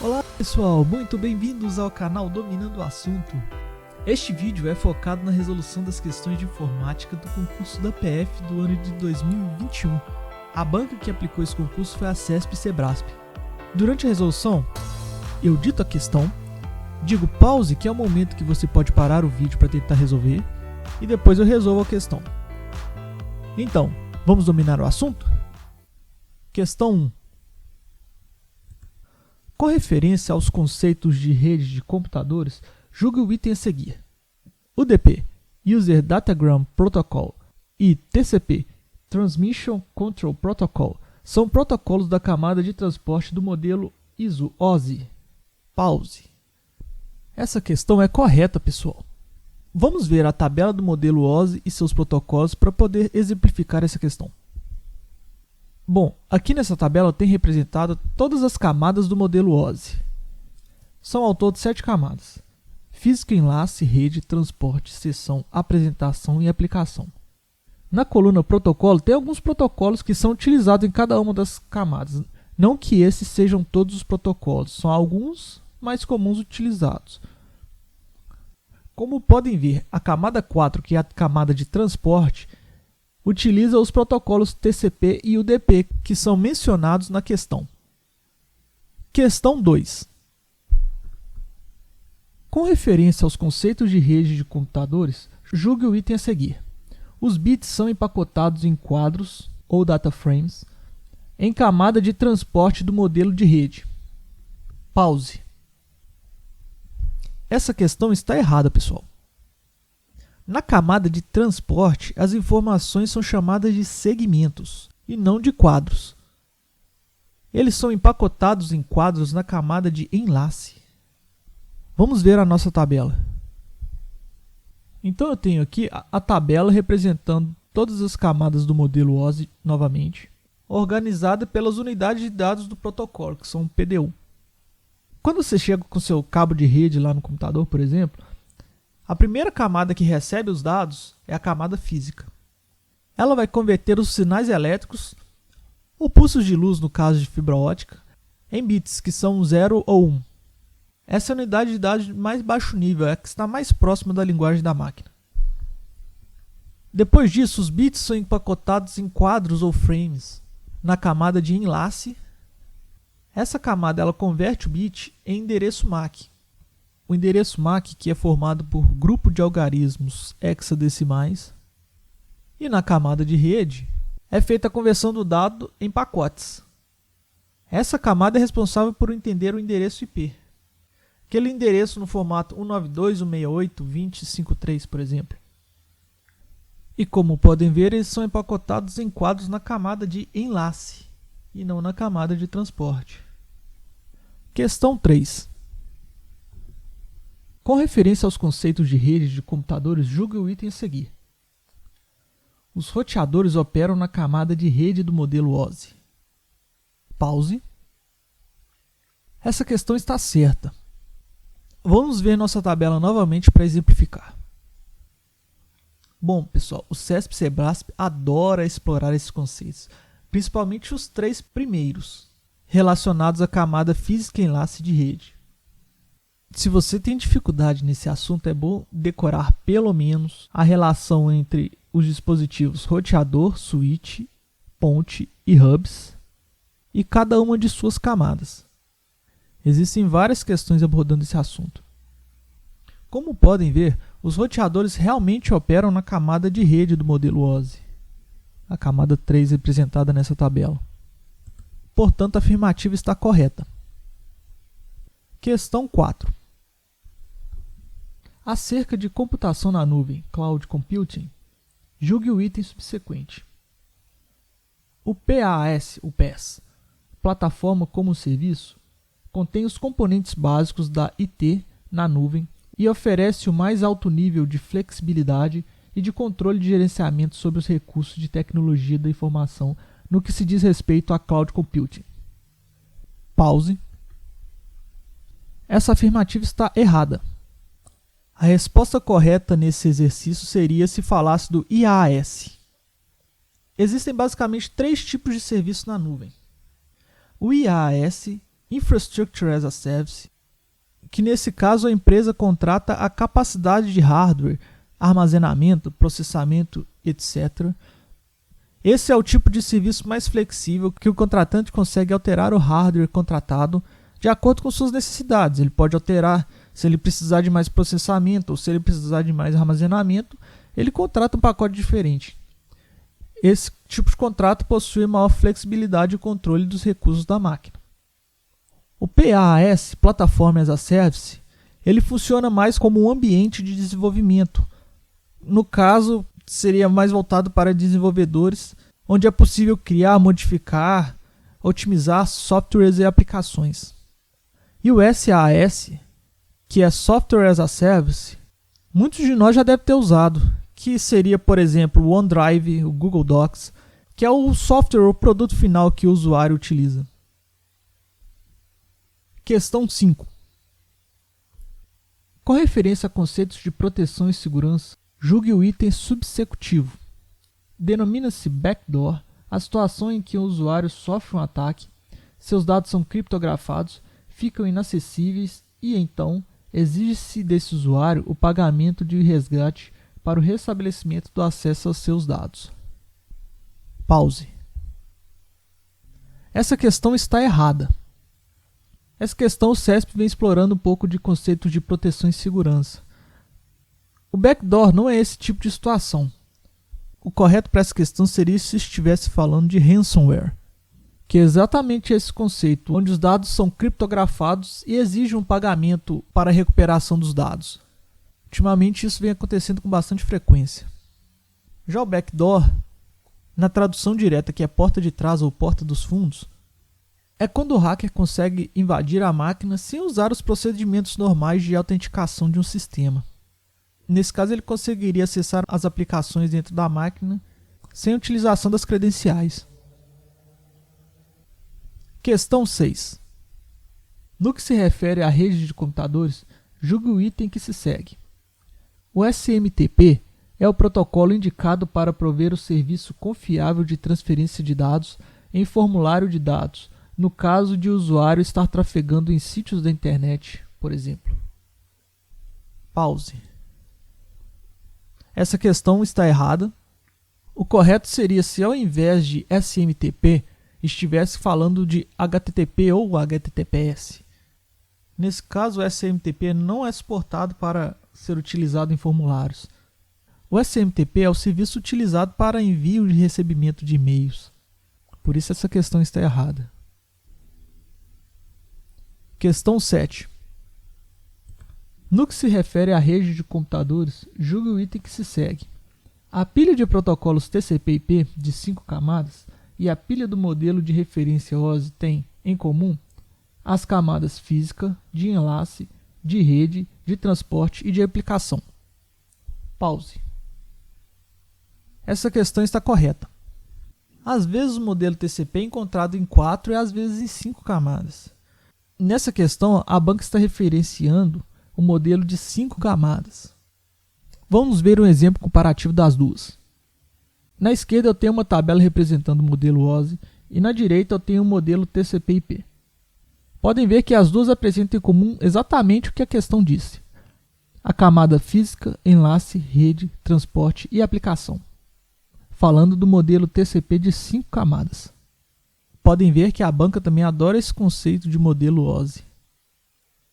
Olá pessoal, muito bem-vindos ao canal Dominando o Assunto. Este vídeo é focado na resolução das questões de informática do concurso da PF do ano de 2021. A banca que aplicou esse concurso foi a CESP-Cebrasp. Durante a resolução, eu dito a questão, digo pause, que é o momento que você pode parar o vídeo para tentar resolver, e depois eu resolvo a questão. Então, vamos dominar o assunto? Questão 1. Com referência aos conceitos de rede de computadores, julgue o item a seguir. UDP, User Datagram Protocol, e TCP, Transmission Control Protocol, são protocolos da camada de transporte do modelo ISO-OSI. Pause. Essa questão é correta, pessoal. Vamos ver a tabela do modelo OSI e seus protocolos para poder exemplificar essa questão. Bom, aqui nessa tabela tem representado todas as camadas do modelo OSI. São ao todo 7 camadas: física, enlace, rede, transporte, sessão, apresentação e aplicação. Na coluna protocolo tem alguns protocolos que são utilizados em cada uma das camadas. Não que esses sejam todos os protocolos, são alguns mais comuns utilizados. Como podem ver, a camada 4, que é a camada de transporte, utiliza os protocolos TCP e UDP, que são mencionados na questão. Questão 2. Com referência aos conceitos de rede de computadores, julgue o item a seguir. Os bits são empacotados em quadros, ou data frames, em camada de transporte do modelo de rede. Pause. Essa questão está errada, pessoal. Na camada de transporte, as informações são chamadas de segmentos e não de quadros. Eles são empacotados em quadros na camada de enlace. Vamos ver a nossa tabela. Então eu tenho aqui a tabela representando todas as camadas do modelo OSI novamente, organizada pelas unidades de dados do protocolo, que são o PDU. Quando você chega com seu cabo de rede lá no computador, por exemplo, a primeira camada que recebe os dados é a camada física. Ela vai converter os sinais elétricos, ou pulsos de luz no caso de fibra ótica, em bits, que são 0 ou 1. Essa é a unidade de dados de mais baixo nível, é a que está mais próxima da linguagem da máquina. Depois disso, os bits são empacotados em quadros ou frames, na camada de enlace. Essa camada ela converte o bit em endereço MAC. O endereço MAC, que é formado por grupo de algarismos hexadecimais, e na camada de rede é feita a conversão do dado em pacotes. Essa camada é responsável por entender o endereço IP, aquele endereço no formato 192.168.20.53, por exemplo. E como podem ver, eles são empacotados em quadros na camada de enlace e não na camada de transporte. Questão 3. Com referência aos conceitos de rede de computadores, julgue o item a seguir. Os roteadores operam na camada de rede do modelo OSI. Pause. Essa questão está certa. Vamos ver nossa tabela novamente para exemplificar. Bom, pessoal, o CESP-Cebrasp adora explorar esses conceitos, principalmente os 3 primeiros, relacionados à camada física, enlace de rede. Se você tem dificuldade nesse assunto, é bom decorar pelo menos a relação entre os dispositivos roteador, switch, ponte e hubs e cada uma de suas camadas. Existem várias questões abordando esse assunto. Como podem ver, os roteadores realmente operam na camada de rede do modelo OSI, a camada 3 representada nessa tabela. Portanto, a afirmativa está correta. Questão 4. Acerca de computação na nuvem, Cloud Computing, julgue o item subsequente. O PaaS, o PaaS, Plataforma como Serviço, contém os componentes básicos da IT na nuvem e oferece o mais alto nível de flexibilidade e de controle de gerenciamento sobre os recursos de tecnologia da informação no que se diz respeito a Cloud Computing. Pause. Essa afirmativa está errada. A resposta correta nesse exercício seria se falasse do IaaS. Existem basicamente 3 tipos de serviço na nuvem. O IaaS Infrastructure as a Service, que nesse caso a empresa contrata a capacidade de hardware, armazenamento, processamento, etc. Esse é o tipo de serviço mais flexível que o contratante consegue alterar o hardware contratado de acordo com suas necessidades. Ele pode alterar se ele precisar de mais processamento ou se ele precisar de mais armazenamento, ele contrata um pacote diferente. Esse tipo de contrato possui maior flexibilidade e controle dos recursos da máquina. O PaaS, Platform as a Service, ele funciona mais como um ambiente de desenvolvimento. No caso, seria mais voltado para desenvolvedores, onde é possível criar, modificar, otimizar softwares e aplicações. E o SaaS, que é Software as a Service, muitos de nós já devem ter usado, que seria, por exemplo, o OneDrive, o Google Docs, que é o software ou produto final que o usuário utiliza. Questão 5. Com referência a conceitos de proteção e segurança, julgue o item subsecutivo. Denomina-se backdoor a situação em que o usuário sofre um ataque, seus dados são criptografados, ficam inacessíveis e então exige-se desse usuário o pagamento de resgate para o restabelecimento do acesso aos seus dados. Pause. Essa questão está errada. Essa questão o CESP vem explorando um pouco de conceitos de proteção e segurança. O backdoor não é esse tipo de situação. O correto para essa questão seria se estivesse falando de ransomware, que é exatamente esse conceito, onde os dados são criptografados e exigem um pagamento para a recuperação dos dados. Ultimamente isso vem acontecendo com bastante frequência. Já o backdoor, na tradução direta que é porta de trás ou porta dos fundos, é quando o hacker consegue invadir a máquina sem usar os procedimentos normais de autenticação de um sistema. Nesse caso, ele conseguiria acessar as aplicações dentro da máquina sem utilização das credenciais. Questão 6. No que se refere à rede de computadores, julgue o item que se segue. O SMTP é o protocolo indicado para prover o serviço confiável de transferência de dados em formulário de dados, no caso de o usuário estar trafegando em sítios da internet, por exemplo. Pause. Essa questão está errada. O correto seria se ao invés de SMTP estivesse falando de HTTP ou HTTPS. Nesse caso, o SMTP não é suportado para ser utilizado em formulários. O SMTP é o serviço utilizado para envio e recebimento de e-mails. Por isso essa questão está errada. Questão 7. No que se refere à rede de computadores, julgue o item que se segue. A pilha de protocolos TCP/IP de 5 camadas e a pilha do modelo de referência OSI têm, em comum, as camadas física, de enlace, de rede, de transporte e de aplicação. Pause. Essa questão está correta. Às vezes o modelo TCP é encontrado em 4 e às vezes em 5 camadas. Nessa questão, a banca está referenciando o modelo de 5 camadas. Vamos ver um exemplo comparativo das duas. Na esquerda eu tenho uma tabela representando o modelo OSI e na direita eu tenho o modelo TCP/IP. Podem ver que as duas apresentam em comum exatamente o que a questão disse: a camada física, enlace, rede, transporte e aplicação. Falando do modelo TCP de 5 camadas. Podem ver que a banca também adora esse conceito de modelo OSI.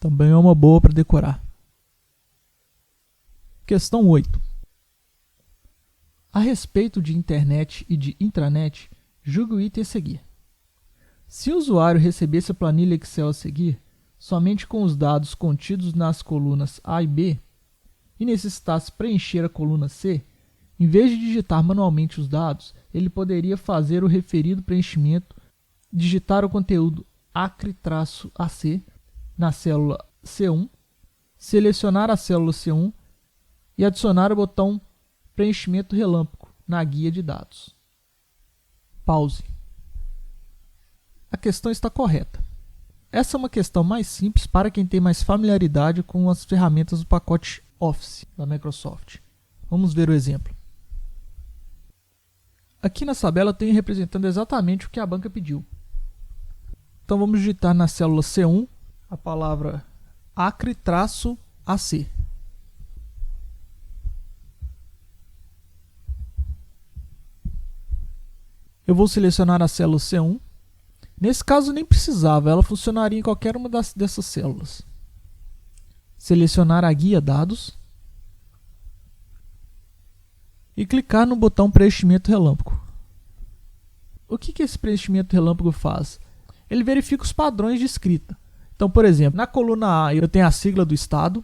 Também é uma boa para decorar. Questão 8. A respeito de internet e de intranet, julgue o item a seguir. Se o usuário recebesse a planilha Excel a seguir, somente com os dados contidos nas colunas A e B, e necessitasse preencher a coluna C, em vez de digitar manualmente os dados, ele poderia fazer o referido preenchimento, digitar o conteúdo acre-AC na célula C1, selecionar a célula C1 e adicionar o botão preenchimento relâmpago na guia de dados. Pause. A questão está correta. Essa é uma questão mais simples para quem tem mais familiaridade com as ferramentas do pacote Office da Microsoft. Vamos ver o exemplo. Aqui na tabela eu tenho representando exatamente o que a banca pediu. Então vamos digitar na célula C1 a palavra Acre-AC. Eu vou selecionar a célula C1. Nesse caso nem precisava, ela funcionaria em qualquer uma dessas células. Selecionar a guia Dados e clicar no botão Preenchimento Relâmpago. O que esse preenchimento relâmpago faz? Ele verifica os padrões de escrita. Então, por exemplo, na coluna A eu tenho a sigla do estado,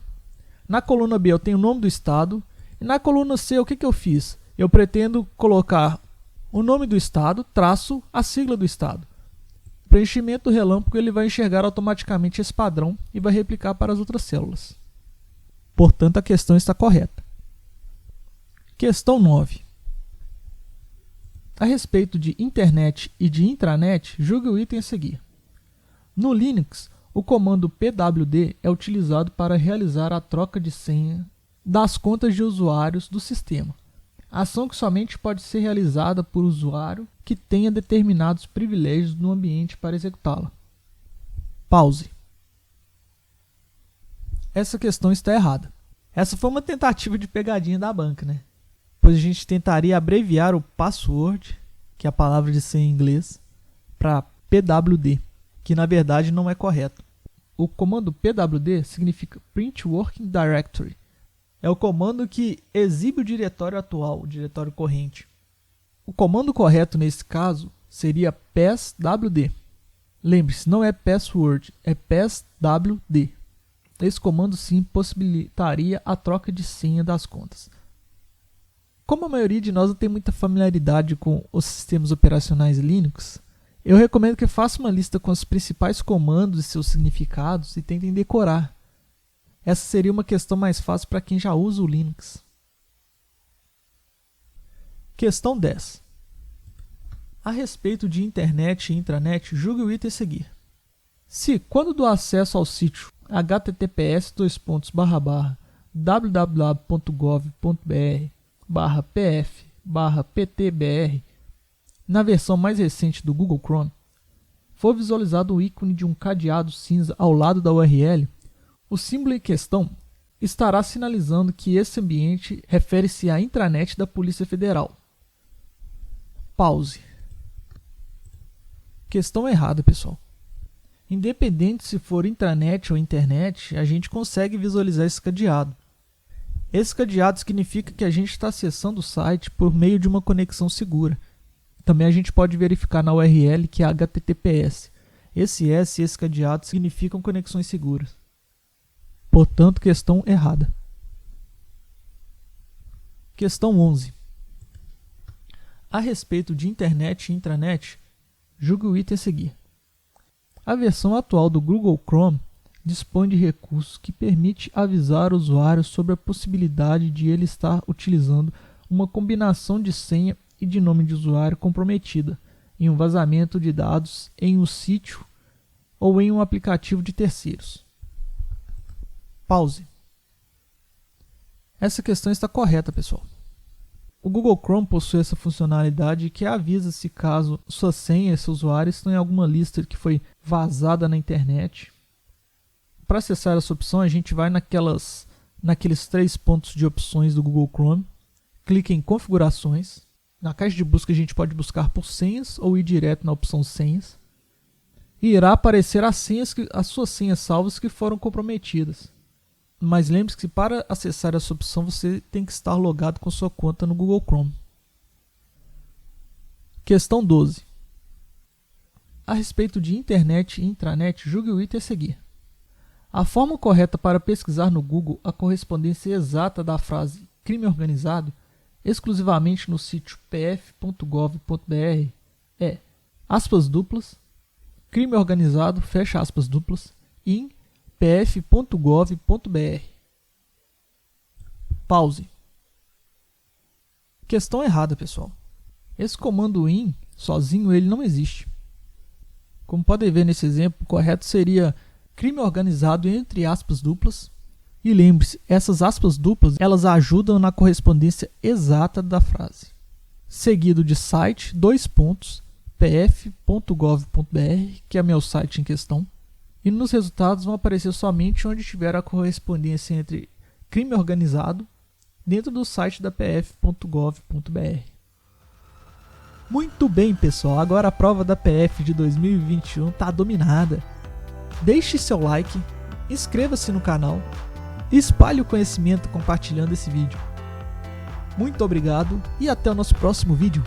na coluna B eu tenho o nome do estado, e na coluna C o que eu fiz? Eu pretendo colocar o nome do estado, traço a sigla do estado. O preenchimento relâmpago ele vai enxergar automaticamente esse padrão e vai replicar para as outras células. Portanto, a questão está correta. Questão 9. A respeito de internet e de intranet, julgue o item a seguir. No Linux, o comando pwd é utilizado para realizar a troca de senha das contas de usuários do sistema. Ação que somente pode ser realizada por usuário que tenha determinados privilégios no ambiente para executá-la. Pause. Essa questão está errada. Essa foi uma tentativa de pegadinha da banca, né? Pois a gente tentaria abreviar o password, que é a palavra de senha em inglês, para pwd, que na verdade não é correto. O comando pwd significa Print Working Directory. É o comando que exibe o diretório atual, o diretório corrente. O comando correto nesse caso seria passwd. Lembre-se, não é password, é passwd. Esse comando sim possibilitaria a troca de senha das contas. Como a maioria de nós não tem muita familiaridade com os sistemas operacionais Linux, eu recomendo que faça uma lista com os principais comandos e seus significados e tentem decorar. Essa seria uma questão mais fácil para quem já usa o Linux. Questão 10. A respeito de internet e intranet, julgue o item a seguir. Se, quando do acesso ao sítio https://www.gov.br/pf/ptbr, na versão mais recente do Google Chrome, for visualizado o ícone de um cadeado cinza ao lado da URL, o símbolo em questão estará sinalizando que esse ambiente refere-se à intranet da Polícia Federal. Pause. Questão errada, pessoal. Independente se for intranet ou internet, a gente consegue visualizar esse cadeado. Esse cadeado significa que a gente está acessando o site por meio de uma conexão segura. Também a gente pode verificar na URL que é HTTPS. Esse S e esse cadeado significam conexões seguras. Portanto, questão errada. Questão 11. A respeito de internet e intranet, julgue o item a seguir. A versão atual do Google Chrome dispõe de recursos que permite avisar o usuário sobre a possibilidade de ele estar utilizando uma combinação de senha e de nome de usuário comprometida em um vazamento de dados em um sítio ou em um aplicativo de terceiros. Pause. Essa questão está correta, pessoal. O Google Chrome possui essa funcionalidade que avisa se caso sua senha e seu usuário estão em alguma lista que foi vazada na internet. Para acessar essa opção, a gente vai naqueles 3 pontos de opções do Google Chrome, clica em Configurações. Na caixa de busca a gente pode buscar por senhas ou ir direto na opção Senhas. E irá aparecer as suas senhas salvas que foram comprometidas. Mas lembre-se que para acessar essa opção você tem que estar logado com sua conta no Google Chrome. Questão 12. A respeito de internet e intranet, julgue o item a seguir. A forma correta para pesquisar no Google a correspondência exata da frase crime organizado exclusivamente no sítio pf.gov.br é aspas duplas, crime organizado, fecha aspas duplas, in pf.gov.br. Pause. Questão errada, pessoal. Esse comando in sozinho ele não existe. Como podem ver nesse exemplo, o correto seria crime organizado entre aspas duplas. E lembre-se, essas aspas duplas elas ajudam na correspondência exata da frase. Seguido de site, 2 pontos, pf.gov.br, que é meu site em questão, e nos resultados vão aparecer somente onde tiver a correspondência entre crime organizado dentro do site da pf.gov.br. Muito bem, pessoal, agora a prova da PF de 2021 está dominada. Deixe seu like, inscreva-se no canal e espalhe o conhecimento compartilhando esse vídeo. Muito obrigado e até o nosso próximo vídeo.